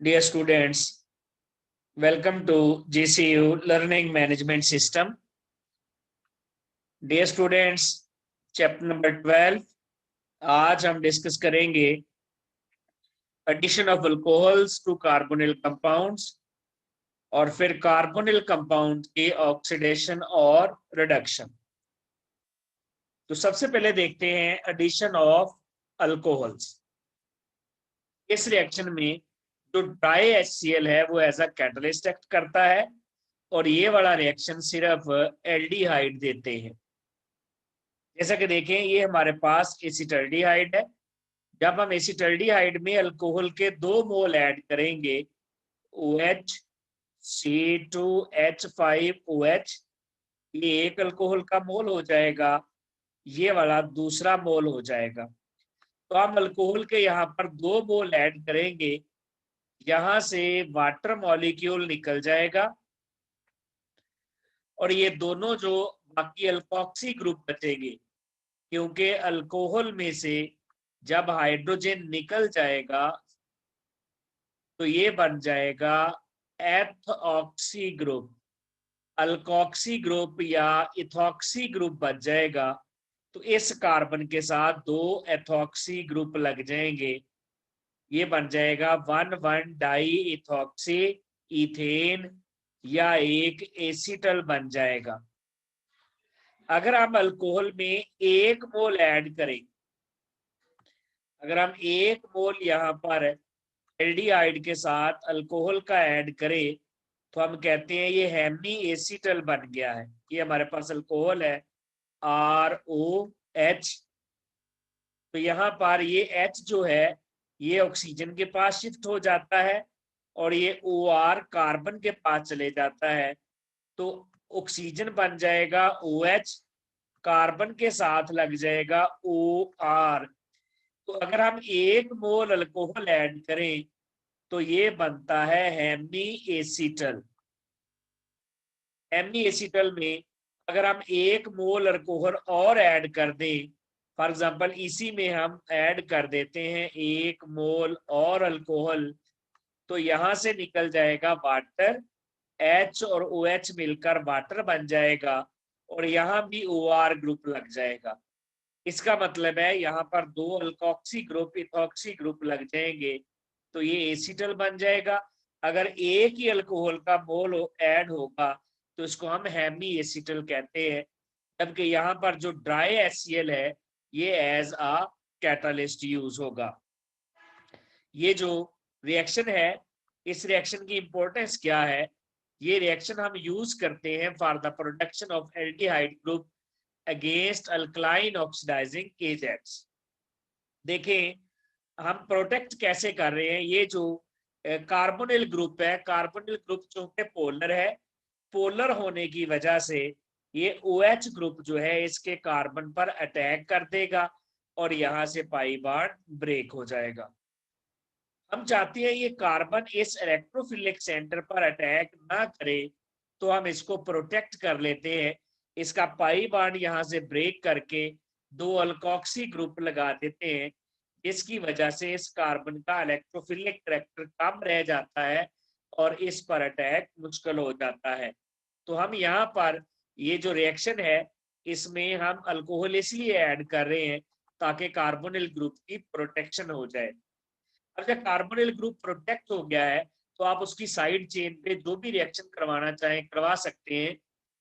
Dear students, welcome to GCU Learning Management System. Dear students, chapter number 12. आज हम discuss करेंगे addition of alcohols to carbonyl compounds और फिर carbonyl compound की oxidation और reduction. तो सबसे पहले देखते हैं एडिशन ऑफ अल्कोहल्स। इस रिएक्शन में जो ड्राई HCl है वो एज अ कैटलिस्ट एक्ट करता है और ये वाला रिएक्शन सिर्फ एल्डिहाइड देते हैं। जैसा कि देखें, ये हमारे पास एसिटल्डिहाइड है। जब हम एसिटल्डिहाइड में अल्कोहल के 2 मोल ऐड करेंगे, OH C2H5OH, ये एक अल्कोहल का मोल हो जाएगा, ये वाला दूसरा मोल हो जाएगा। तो हम अल्कोहल के यहाँ पर 2 मोल ऐड करेंगे, यहां से वाटर मॉलिक्यूल निकल जाएगा और ये दोनों जो बाकी अल्कोक्सी ग्रुप बचेंगे, क्योंकि अल्कोहल में से जब हाइड्रोजन निकल जाएगा तो ये बन जाएगा एथऑक्सी ग्रुप। अल्कोक्सी ग्रुप या इथॉक्सी ग्रुप बच जाएगा। तो इस कार्बन के साथ 2 एथॉक्सी ग्रुप लग जाएंगे, ये बन जाएगा 1,1-डाई इथॉक्सी इथेन या एक एसिटल बन जाएगा। अगर हम अल्कोहल में 1 मोल ऐड करें, अगर हम 1 मोल यहाँ पर एल्डिहाइड के साथ अल्कोहल का ऐड करें तो हम कहते हैं ये हेमी एसिटल बन गया है। ये हमारे पास अल्कोहल है ROH। तो यहाँ पर ये H जो है ये ऑक्सीजन के पास शिफ्ट हो जाता है और ये OR कार्बन के पास चले जाता है। तो ऑक्सीजन बन जाएगा OH, कार्बन के साथ लग जाएगा OR। तो अगर हम 1 मोल अल्कोहल ऐड करें तो ये बनता है हेमी एसिटल। हेमी एसिटल में अगर हम 1 मोल अल्कोहल और ऐड कर दें, फॉर एग्जांपल इसी में हम ऐड कर देते हैं 1 मोल और अल्कोहल, तो यहां से निकल जाएगा वाटर, H और OH मिलकर वाटर बन जाएगा और यहाँ भी OR ग्रुप लग जाएगा। इसका मतलब है यहाँ पर 2 अल्कोक्सी ग्रुप इथॉक्सी ग्रुप लग जाएंगे, तो ये एसिटल बन जाएगा। अगर एक ही अल्कोहल का मोल ऐड होगा तो इसको हम हेमी एसिटल कहते हैं, जबकि यहाँ पर जो ड्राई HCl है ये एज अ कैटालिस्ट यूज होगा। ये जो रिएक्शन है, इस रिएक्शन की इंपॉर्टेंस क्या है? ये रिएक्शन हम यूज करते हैं for the production of aldehyde group against alkaline oxidising agents. देखें हम प्रोटेक्ट कैसे कर रहे हैं। ये जो कार्बोनिल ग्रुप है, कार्बोनिल ग्रुप चूंकि पोलर है, पोलर होने की वजह से ये OH ग्रुप जो है इसके कार्बन पर अटैक कर देगा और यहां से पाई बॉन्ड ब्रेक हो जाएगा। हम चाहते हैं ये कार्बन इस इलेक्ट्रोफिलिक सेंटर पर अटैक ना करे, तो हम इसको प्रोटेक्ट कर लेते हैं। इसका पाई बॉन्ड यहां से ब्रेक करके 2 अल्कोक्सी ग्रुप लगा देते हैं, जिसकी वजह से इस कार्बन का इलेक्ट्रोफिलिक कैरेक्टर कम रह जाता है और इस पर अटैक मुश्किल हो जाता है। तो हम यहाँ पर ये जो रिएक्शन है इसमें हम अल्कोहल इसलिए ऐड कर रहे हैं ताकि कार्बोनिल ग्रुप की प्रोटेक्शन हो जाए। अब जब कार्बोनिल ग्रुप प्रोटेक्ट हो गया है तो आप उसकी साइड चेन पे जो भी रिएक्शन करवाना चाहें करवा सकते हैं,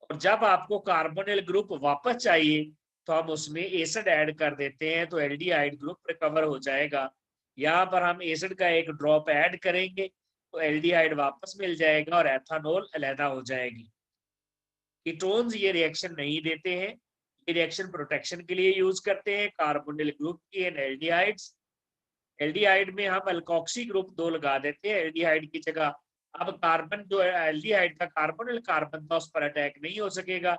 और जब आपको कार्बोनिल ग्रुप वापस चाहिए तो हम उसमें एसिड ऐड कर देते हैं, तो एल्डिहाइड ग्रुप रिकवर हो जाएगा। यहाँ पर हम एसिड का एक ड्रॉप ऐड करेंगे तो एल्डिहाइड वापस मिल जाएगा और एथानॉल अलहदा हो जाएगी। कीटोन्स ये रिएक्शन नहीं देते हैं, ये रिएक्शन प्रोटेक्शन के लिए यूज करते हैं कार्बोनिल ग्रुप की एंड एल्डिहाइड्स। एल्डिहाइड में हम अल्कोक्सी ग्रुप 2 लगा देते हैं एल्डिहाइड की जगह। अब कार्बन जो एल्डिहाइड का कार्बोनिल कार्बन था उस पर अटैक नहीं हो सकेगा,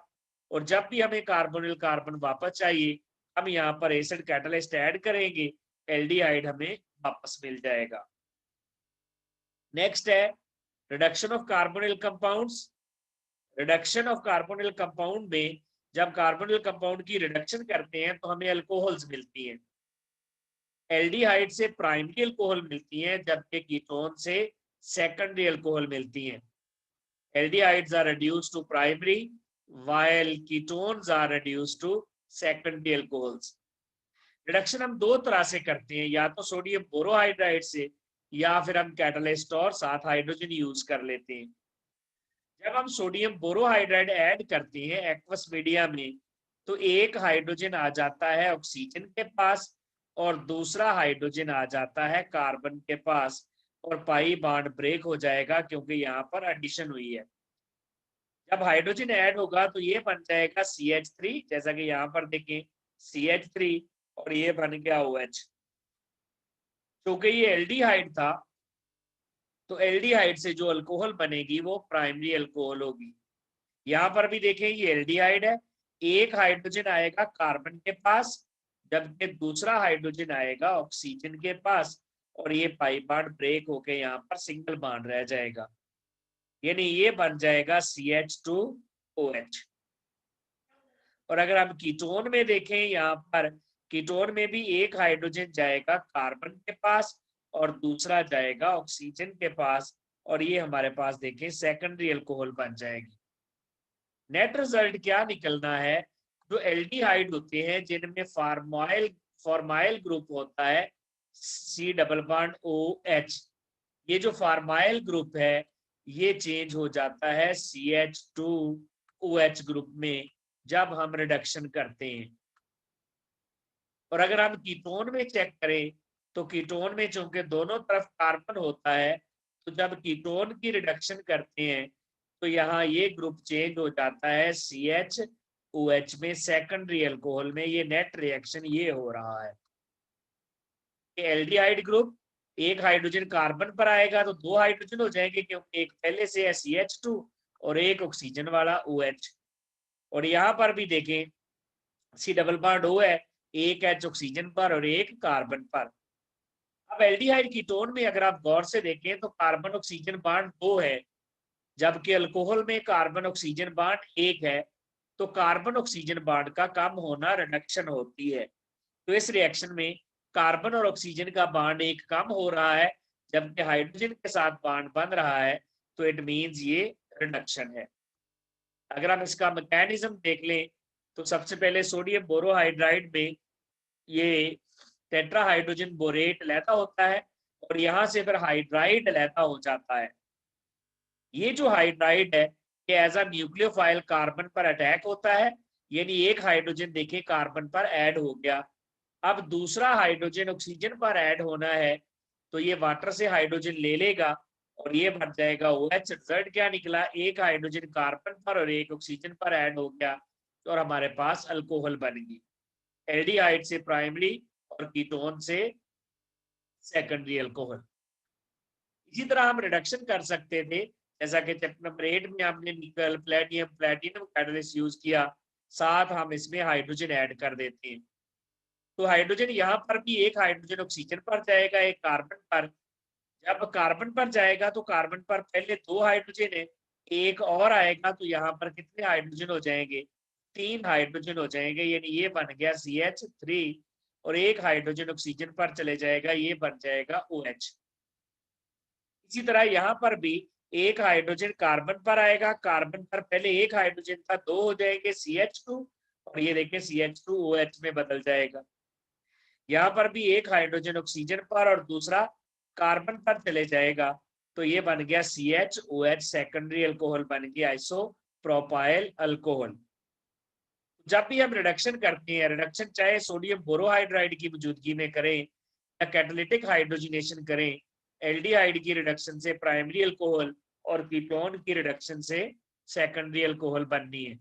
और जब भी हमें कार्बोनिल कार्बन वापस चाहिए हम यहाँ पर एसिड कैटलिस्ट ऐड करेंगे, एल्डिहाइड हमें वापस मिल जाएगा। नेक्स्ट है reduction of carbonyl compounds. Reduction of carbonyl compound में जब कार्बोनिल कंपाउंड की रिडक्शन करते हैं तो हमें अल्कोहल्स मिलती हैं। एल्डिहाइड से प्राइमरी अल्कोहल मिलती हैं, जबकि कीटोन से सेकेंडरी अल्कोहल मिलती हैं। Aldehydes are reduced to primary while ketones are reduced to secondary alcohols। Reduction हम दो तरह से करते हैं, या तो सोडियम बोरोहाइड्राइड से या फिर हम कैटलिस्ट और साथ हाइड्रोजन यूज कर लेते हैं। जब हम सोडियम बोरोहाइड्राइड ऐड करते हैं एक्वस मीडिया में, तो एक हाइड्रोजन आ जाता है ऑक्सीजन के पास और दूसरा हाइड्रोजन आ जाता है कार्बन के पास, और पाई बॉन्ड ब्रेक हो जाएगा क्योंकि यहाँ पर एडिशन हुई है। जब हाइड्रोजन ऐड होगा तो ये बन जाएगा CH3, जैसा कि यहाँ पर देखें CH3, और ये बन गया OH। क्योंकि ये एल्डिहाइड था तो एल्डिहाइड से जो अल्कोहल बनेगी वो प्राइमरी अल्कोहल होगी। यहाँ पर भी देखें ये एल्डिहाइड है, एक हाइड्रोजन आएगा कार्बन के पास जबकि दूसरा हाइड्रोजन आएगा ऑक्सीजन के पास, और ये पाई बॉन्ड ब्रेक होके यहाँ पर सिंगल बॉन्ड रह जाएगा, यानी ये बन जाएगा CH2OH। और अगर हम कीटोन में देखें, यहाँ पर कीटोन में भी एक हाइड्रोजन जाएगा कार्बन के पास और दूसरा जाएगा ऑक्सीजन के पास, और ये हमारे पास देखें सेकेंडरी अल्कोहल बन जाएगी। नेट रिजल्ट क्या निकलना है, जो एल्डिहाइड होते हैं जिनमें फॉर्माइल ग्रुप होता है C डबल बॉन्ड OH, ये जो फॉर्माइल ग्रुप है ये चेंज हो जाता है CH2OH ग्रुप में जब हम रिडक्शन करते हैं। और अगर हम कीटोन में चेक करें तो कीटोन में चूंकि दोनों तरफ कार्बन होता है, तो जब कीटोन की रिडक्शन करते हैं तो यहाँ ये ग्रुप चेंज हो जाता है CHOH में, सेकेंडरी अल्कोहल में। ये नेट रिएक्शन ये हो रहा है। एल्डिहाइड ग्रुप एक हाइड्रोजन कार्बन पर आएगा तो दो हाइड्रोजन हो जाएंगे क्योंकि एक पहले से है CH2 और एक ऑक्सीजन वाला OH। और यहाँ पर भी देखें C डबल बॉन्ड O है, एक H ऑक्सीजन पर और एक कार्बन पर। अब एल्डिहाइड कीटोन में अगर आप गौर से देखें तो कार्बन ऑक्सीजन बॉन्ड 2 है, जबकि अल्कोहल में कार्बन ऑक्सीजन बॉन्ड 1 है। तो कार्बन ऑक्सीजन बॉन्ड का कम होना रिडक्शन होती है। तो इस रिएक्शन में कार्बन और ऑक्सीजन का बॉन्ड एक कम हो रहा है जबकि हाइड्रोजन के साथ बॉन्ड बन रहा है, तो इट मींस ये रिडक्शन है। अगर हम इसका मैकेनिज्म देख लें तो सबसे पहले सोडियम बोरोहाइड्राइड में ये टेट्रा हाइड्रोजन बोरेट लैता होता है और यहाँ से फिर हाइड्राइड लैता हो जाता है। ये जो हाइड्राइड है ये एज अ न्यूक्लियोफाइल कार्बन पर अटैक होता है, यानी एक हाइड्रोजन देखिए कार्बन पर ऐड हो गया। अब दूसरा हाइड्रोजन ऑक्सीजन पर ऐड होना है तो ये वाटर से हाइड्रोजन ले लेगा और ये बन जाएगा OH। रिजल्ट क्या निकला, एक हाइड्रोजन कार्बन पर और एक ऑक्सीजन पर ऐड हो गया और हमारे पास अल्कोहल बन गई। एल्डिहाइड से प्राइमरी और कीटोन से सेकेंडरी अल्कोहल। इसी तरह हम रिडक्शन कर सकते थे, जैसा कि चैप्टर नंबर 8 में हमने निकल प्लेटिनम कैटलिस्ट यूज किया, साथ हम इसमें हाइड्रोजन ऐड कर देते हैं। तो हाइड्रोजन यहाँ पर भी एक हाइड्रोजन ऑक्सीजन पर जाएगा, एक कार्बन पर। जब कार्बन पर जाएगा तो कार्बन पर पहले दो हाइड्रोजन है, एक और आएगा तो यहाँ पर कितने हाइड्रोजन हो जाएंगे, 3 हाइड्रोजन हो जाएंगे, यानी ये बन गया CH3 और एक हाइड्रोजन ऑक्सीजन पर चले जाएगा, ये बन जाएगा OH। इसी तरह यहाँ पर भी एक हाइड्रोजन कार्बन पर आएगा, कार्बन पर पहले एक हाइड्रोजन था, 2 हो जाएंगे CH2 और ये देखिए CH2OH में बदल जाएगा। यहाँ पर भी एक हाइड्रोजन ऑक्सीजन पर और दूसरा कार्बन पर चले जाएगा तो ये बन गया CHOH, सेकेंडरी अल्कोहल बन गया आइसोप्रोपाइल अल्कोहल। जब भी हम रिडक्शन करते हैं, रिडक्शन चाहे सोडियम बोरोहाइड्राइड की मौजूदगी में करें या कैटालिटिक हाइड्रोजनेशन करें, एल्डिहाइड की रिडक्शन से प्राइमरी अल्कोहल और कीटोन की रिडक्शन से सेकेंडरी अल्कोहल बननी है।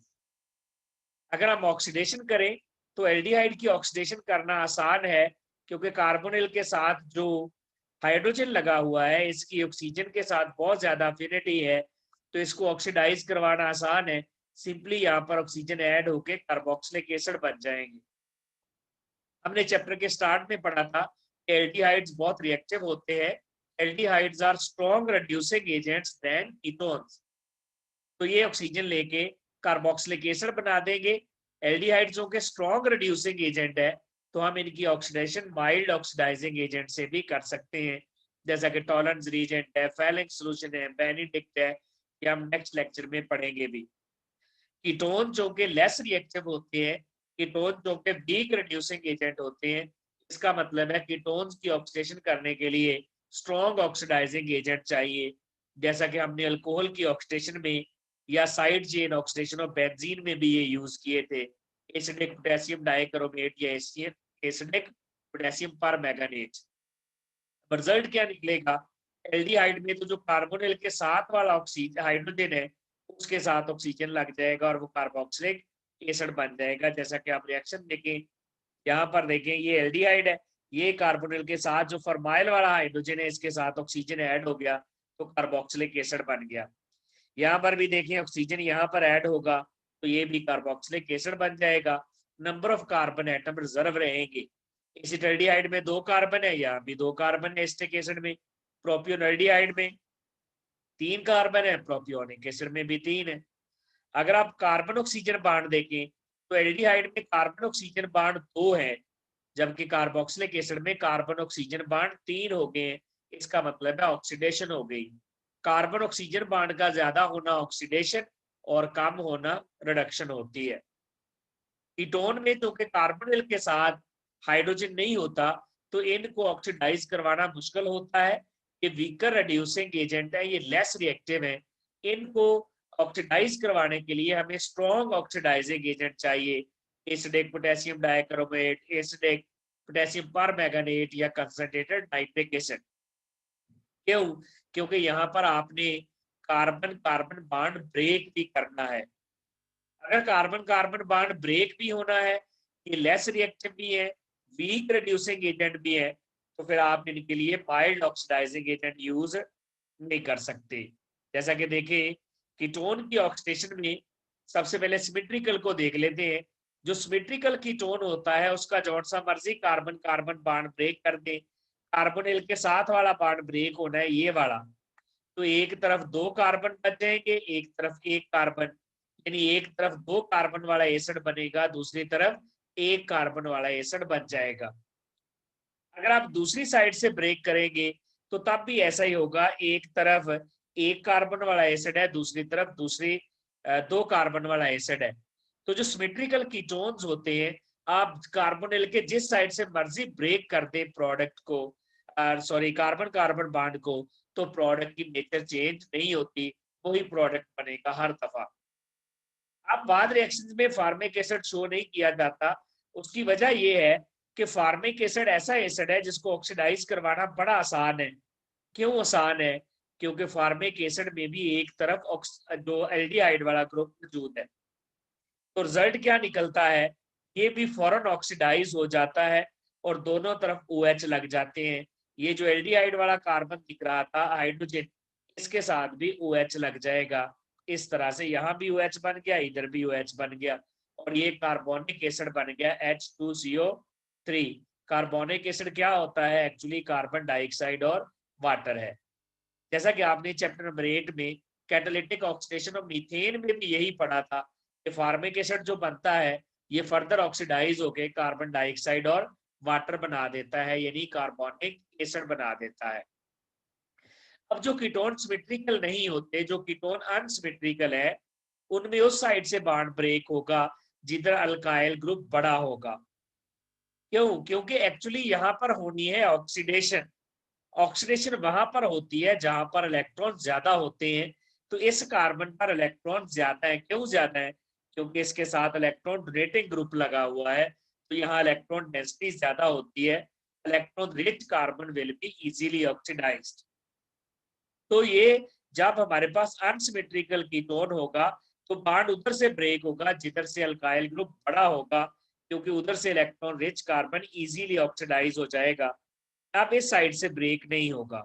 अगर हम ऑक्सीडेशन करें तो एल्डिहाइड की ऑक्सीडेशन करना आसान है क्योंकि कार्बोनिल के साथ जो हाइड्रोजन लगा हुआ है इसकी ऑक्सीजन के साथ बहुत ज्यादा अफिनिटी है, तो इसको ऑक्सीडाइज करवाना आसान है। सिंपली यहाँ पर ऑक्सीजन ऐड होके कार्बोक्सिलिक एसिड बन जाएंगे। हमने चैप्टर के स्टार्ट में पढ़ा था कि एल्डिहाइड्स बहुत रिएक्टिव होते हैं। Aldehydes are strong reducing agents than ketones. तो ये ऑक्सीजन लेके कार्बोक्सिलिक एसिड बना देंगे। एल्डिहाइड्स के स्ट्रॉन्ग रिड्यूसिंग एजेंट है तो हम इनकी ऑक्सीडेशन माइल्ड ऑक्सीडाइजिंग एजेंट से भी कर सकते हैं, जैसा कि टॉलरेंस रीजेंट है, फैलिंग सॉल्यूशन है, बेनेडिक्ट है, ये हम नेक्स्ट लेक्चर में पढ़ेंगे भी। कीटोन जो कि लेस रिएक्टिव होते हैं, कीटोन जो कि वीक रिड्यूसिंग एजेंट होते हैं, इसका मतलब है कीटोन्स की ऑक्सीडेशन करने के लिए स्ट्रॉन्ग ऑक्सीडाइजिंग एजेंट चाहिए, जैसा कि हमने अल्कोहल की ऑक्सीडेशन में या side chain oxidation of benzene में भी ये यूज किए थे, एसिडिक पोटेशियम डाइक्रोमेट या एसिडिक पोटेशियम परमैंगनेट। रिजल्ट क्या निकलेगा, एल्डिहाइड में तो जो कार्बोनिल के साथ वाला ऑक्सीजन हाइड्रोजन है उसके साथ ऑक्सीजन लग जाएगा और वो कार्बोक्सिलिक एसिड बन जाएगा। जैसा कि आप रिएक्शन देखें, यहाँ पर देखें ये एल्डिहाइड है, ये कार्बोनिल के साथ जो फॉर्माइल वाला हाइड्रोजन है इसके साथ ऑक्सीजन ऐड हो गया तो कार्बोक्सिलिक एसिड बन गया। यहाँ पर भी देखें ऑक्सीजन यहाँ पर ऐड होगा तो ये भी कार्बोक्सिलिक एसिड बन जाएगा। Number of carbon atom reserve रहेंगे। एसिटाल्डिहाइड में 2 कार्बन है, यहाँ भी 2 कार्बन है एसिटिक एसिड में। प्रोपियोनल्डिहाइड में 3 कार्बन है, प्रोपियोनिक एसिड में भी 3 है। अगर आप कार्बन ऑक्सीजन बांड देखें तो एल्डिहाइड में कार्बन ऑक्सीजन बांड 2 है, जबकि कार्बोक्सिलिक एसिड में कार्बन ऑक्सीजन बांड 3 हो गए हैं। इसका मतलब है ऑक्सीडेशन हो गई। कार्बन ऑक्सीजन बांड का ज्यादा होना ऑक्सीडेशन और कम होना रिडक्शन होती है। कीटोन में तो के कार्बोनिल के साथ हाइड्रोजन नहीं होता तो इनको ऑक्सीडाइज करवाना मुश्किल होता है। ये वीकर रिड्यूसिंग एजेंट है, ये लेस रिएक्टिव है। इनको ऑक्सीडाइज करवाने के लिए हमें स्ट्रॉन्ग ऑक्सीडाइजिंग एजेंट चाहिए, acidic potassium dichromate, acidic potassium permanganate या कंसंट्रेटेड नाइट्रिक एसिड। क्यों? क्योंकि यहाँ पर आपने कार्बन कार्बन बॉन्ड ब्रेक भी करना है। अगर कार्बन कार्बन बॉन्ड ब्रेक भी होना है, ये लेस रिएक्टिव भी है, वीक रिड्यूसिंग एजेंट भी है, तो फिर आप इनके लिए माइल्ड ऑक्सीडाइजिंग एजेंट यूज नहीं कर सकते। जैसा कि देखें कीटोन की ऑक्सीडेशन में सबसे पहले सिमेट्रिकल को देख लेते हैं। जो सिमेट्रिकल कीटोन होता है उसका जौन सा मर्जी कार्बन कार्बन बॉन्ड ब्रेक कर दे, कार्बोनिल के साथ वाला बॉन्ड ब्रेक होना है ये वाला, तो एक तरफ 2 कार्बन बच जाएंगे, एक तरफ 1 कार्बन, यानी एक तरफ 2 कार्बन वाला एसिड बनेगा, दूसरी तरफ 1 कार्बन वाला एसिड बन जाएगा। अगर आप दूसरी साइड से ब्रेक करेंगे तो तब भी ऐसा ही होगा, एक तरफ 1 कार्बन वाला एसिड है, दूसरी तरफ 2 कार्बन वाला एसिड है। तो जो सिमेट्रिकल कीटोन्स होते हैं, आप कार्बोनिल के जिस साइड से मर्जी ब्रेक कर दे प्रोडक्ट को, सॉरी कार्बन कार्बन बॉन्ड को, तो प्रोडक्ट की नेचर चेंज नहीं होती, वही प्रोडक्ट बनेगा हर दफा। अब बाद रिएक्शन में फार्मिक एसिड शो नहीं किया जाता, उसकी वजह यह है कि फार्मिक एसिड ऐसा एसिड है जिसको ऑक्सीडाइज करवाना बड़ा आसान है। क्यों आसान है? क्योंकि फार्मिक एसिड में भी एक तरफ जो एल्डिहाइड वाला ग्रुप मौजूद है, तो रिजल्ट क्या निकलता है, ये भी फौरन ऑक्सीडाइज हो जाता है और दोनों तरफ OH लग जाते हैं। ये जो एल्डिहाइड वाला कार्बन दिख रहा था हाइड्रोजन, इसके साथ भी OH लग जाएगा। इस तरह से यहाँ भी OH बन गया, इधर भी OH बन गया और ये कार्बोनिक एसिड बन गया H2CO3। कार्बोनिक एसिड क्या होता है? एक्चुअली कार्बन डाइऑक्साइड और वाटर है। जैसा कि आपने चैप्टर नंबर 8 में कैटालिटिक ऑक्सीडेशन ऑफ मीथेन में भी यही पढ़ा था कि फार्मिक एसिड जो बनता है ये फर्दर ऑक्सीडाइज होकर कार्बन डाइऑक्साइड और वाटर बना देता है, यानी कार्बोनिक एसिड बना देता है। अब जो कीटोन सिमेट्रिकल नहीं होते, जो कीटोन अनसिमेट्रिकल है, उनमें उस साइड से बॉन्ड ब्रेक होगा जिधर अल्काइल ग्रुप बड़ा होगा। क्यों? क्योंकि एक्चुअली यहाँ पर होनी है ऑक्सीडेशन। ऑक्सीडेशन वहां पर होती है जहां पर इलेक्ट्रॉन ज्यादा होते हैं, तो इस कार्बन पर इलेक्ट्रॉन ज्यादा है। क्यों ज्यादा है? क्योंकि इसके साथ इलेक्ट्रॉन डोनेटिंग ग्रुप लगा हुआ है, तो यहाँ इलेक्ट्रॉन डेंसिटी ज्यादा होती है। Electron rich carbon will be easily oxidised. तो ये जब हमारे पास अनसिमेट्रिकल कीटोन होगा तो बॉन्ड उधर से ब्रेक होगा जिधर से अल्काइल ग्रुप बड़ा होगा, क्योंकि उधर से electron rich carbon easily oxidise हो जाएगा। अब इस साइड से ब्रेक नहीं होगा,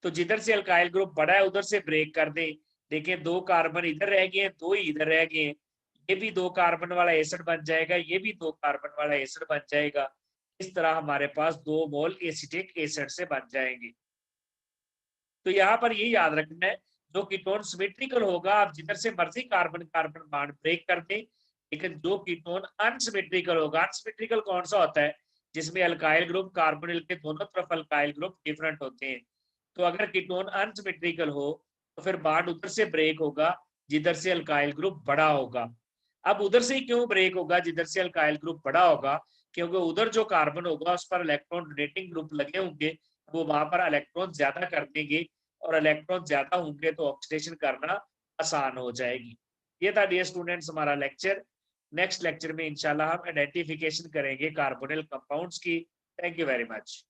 तो जिधर से अल्काइल ग्रुप बड़ा है उधर से ब्रेक कर दें। देखें 2 कार्बन इधर रह गए हैं, 2 ही इधर रह गए हैं, ये भी 2 कार्बन वाला एसिड बन जाएगा, ये भी 2 कार्बन वाला एसिड बन जाएगा। इस तरह हमारे पास 2 मोल एसिटिक एसिड से बन जाएंगे। तो यहाँ पर ये याद रखना है, जो कीटोन सिमेट्रिकल होगा आप जिधर से मर्जी कार्बन कार्बन बॉन्ड ब्रेक कर दें, लेकिन जो कीटोन अनसिमेट्रिकल होगा, अनसिमेट्रिकल कौन सा होता है? जिसमें अल्काइल ग्रुप कार्बोनिल के दोनों तरफ अल्काइल ग्रुप डिफरेंट होते हैं, तो अगर कीटोन अनसिमेट्रिकल हो तो फिर बॉन्ड उधर से ब्रेक होगा जिधर से अल्काइल ग्रुप बड़ा होगा। अब उधर से ही क्यों ब्रेक होगा जिधर से अल्काइल ग्रुप बड़ा होगा? क्योंकि उधर जो कार्बन होगा उस पर इलेक्ट्रॉन डोनेटिंग ग्रुप लगे होंगे, वो वहां पर इलेक्ट्रॉन ज्यादा कर देंगे, और इलेक्ट्रॉन ज्यादा होंगे तो ऑक्सीडेशन करना आसान हो जाएगी। ये था डियर स्टूडेंट्स हमारा लेक्चर। नेक्स्ट लेक्चर में इंशाल्लाह हम आइडेंटिफिकेशन करेंगे कार्बोनिल कंपाउंड्स की। Thank you very much.